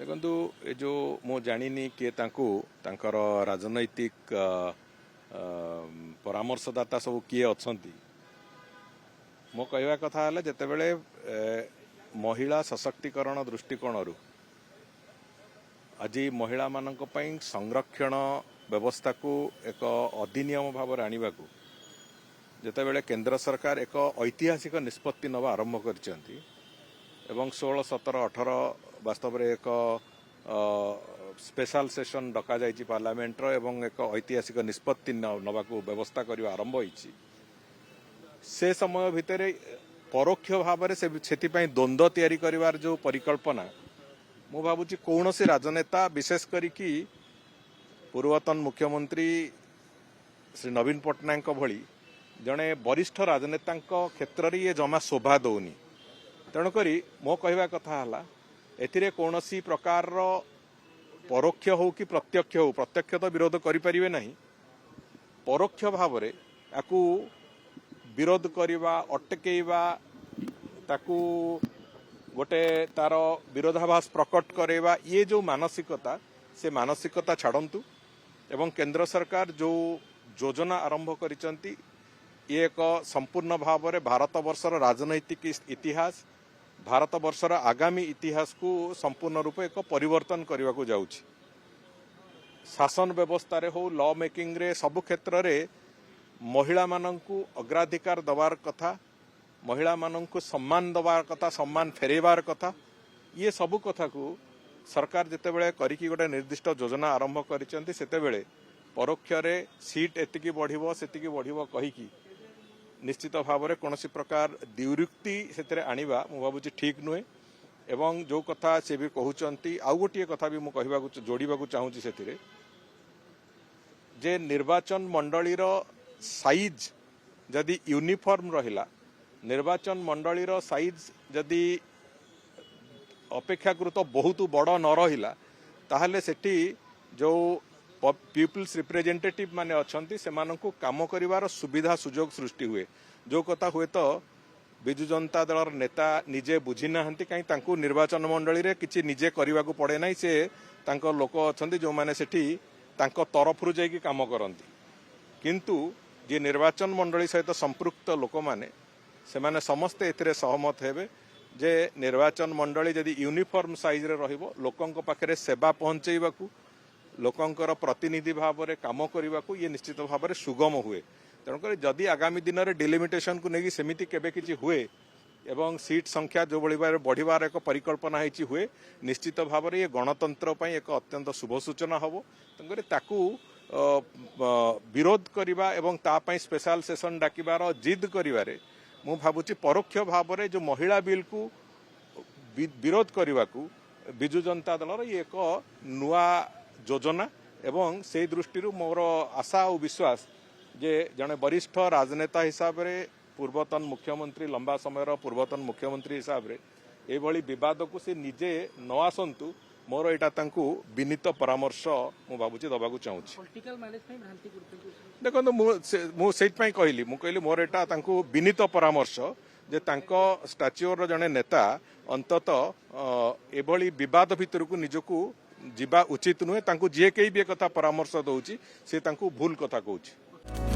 देखु ये जो मु जानी किए तांकर राजनैतिक परामर्शदाता सब किए अच्छा मो कहवा कथा है जितेबले महिला सशक्तिकरण दृष्टिकोण आज महिला मानक पई संरक्षण व्यवस्था को एक अधिनियम भाव आने को जितेबले केंद्र सरकार एक ऐतिहासिक निष्पत्ति नवा आरंभ कर 16, 17, 18 वास्तव में एक स्पेशल सेशन डका जाइए पार्लियामेंटर एवं एक ऐतिहासिक निष्पत्ति नवा को व्यवस्था करने आरंभ होइछि। से समय भितर परोक्ष भाव में से द्वंद्व तैयारी करिवार जो परिकल्पना मु भावुची कौन से राजनेता विशेष करिकी पूर्वतन मुख्यमंत्री श्री नवीन पट्टनायक भली जड़े वरिष्ठ राजनेता क्षेत्र में ये जमा शोभा दौनी। तेणुक मो कहवा कथा है कौन सी प्रकार परोक्ष हो कि प्रत्यक्ष हो, प्रत्यक्ष तो विरोध करें ना, परोक्ष भाव में आपको विरोध करवा अटकेवा ताकू गोटे तार विरोधाभास प्रकट करेवा ये जो मानसिकता से मानसिकता छाड़तु एवं केंद्र सरकार जो योजना आरंभ करिसंती ये एक संपूर्ण भाव में भारत वर्षर राजनैतिक इतिहास भारत वर्षर आगामी इतिहास को संपूर्ण रूप एक परिवर्तन करने को जाउछि। शासन व्यवस्था रे हो लॉ मेकिंग रे सब क्षेत्र रे महिला माननकु अग्राधिकार दबार कथा, महिला माननकु सम्मान दबार कथा, सम्मान फेरेबार कथा, ये सब कथा को सरकार जितेबले करिकी गोटे निर्दिष्ट योजना आरंभ करिसंती सेतेबेले परोक्ष रे सीट एतिकी बढ़िबो सेतिकी बढ़िबो कहिकी निश्चित भाव में कौन प्रकार द्युरुक्ति से आनिबा मु भावुची ठीक नुहे। एवं जो कथा से भी कहउचंती आउ गोटे कथा भी मुझे जोड़ाक चाहूँगी से जे निर्वाचन मंडलीर साइज जदि यूनिफॉर्म रहिला, निर्वाचन मंडलीर साइज जदि अपेक्षाकृत बहुत बड़ न रहिला ताहले सेठी जो पीपुल्स रिप्रेजेंटेटिव माने अच्छी से काम करिवार सुविधा सुजोग सृष्टि हुए। जो कथा हुए तो बिजु जनता दल नेता निजे बुझी ना कहीं तांकु निर्वाचन मंडली रे किछि निजे करने को पड़े ना, से तांको लोक अच्छी जो मैंने सेठी तांको तरफरु जाइकी काम करती, किंतु जे निर्वाचन मंडली सहित संपृक्त लोक माने से माने समस्ते एथिरे सहमत हेबे जे निर्वाचन मंडली जदि यूनिफॉर्म साइज रे रहिबो लोकंक पाखरे सेवा पहुंचेइबाकू लोकंकर प्रतिनिधि भाव में काम करने को ये निश्चित भाव में सुगम हुए। तेणुक जदि आगामी दिन में डिलिमिटेशन को लेकिन सेमिति केबे किछि हुए एवं सीट संख्या जो बढ़िबार एक परिकल्पना होइछि हुए निश्चित भाव में ये गणतंत्र पई एक अत्यंत शुभ सूचना हबो। तेणुक ताकू विरोध करवा एवं तापई स्पेशल सेशन डाकिबार जिद करिवारे मु भाबुछि परोक्ष भाव में जो महिला बिल को विरोध करने को बिजु जनता दल ये एक नुआ योजना एवं से दृष्टि मोर आशा और विश्वास जे जड़े वरिष्ठ राजनेता हिसाब रे पूर्वतन मुख्यमंत्री लंबा समय पूर्वतन मुख्यमंत्री हिसाब रे एभली विवाद को से निजे न आसंतु मोर एटा तांकु विनीत परामर्श मु भाबुची दबाकू चाहूँगी। देखो मु सेइतपई कहली मोर एटा तांकु विनीत परामर्श जे तांको स्टाच्योर जड़े नेता अंतत एभली विवाद भितर को निजकू जीवा उचित नुहे, तांकु जे कई भी कथा परामर्श दउची से तांकु भूल कथा कहूची।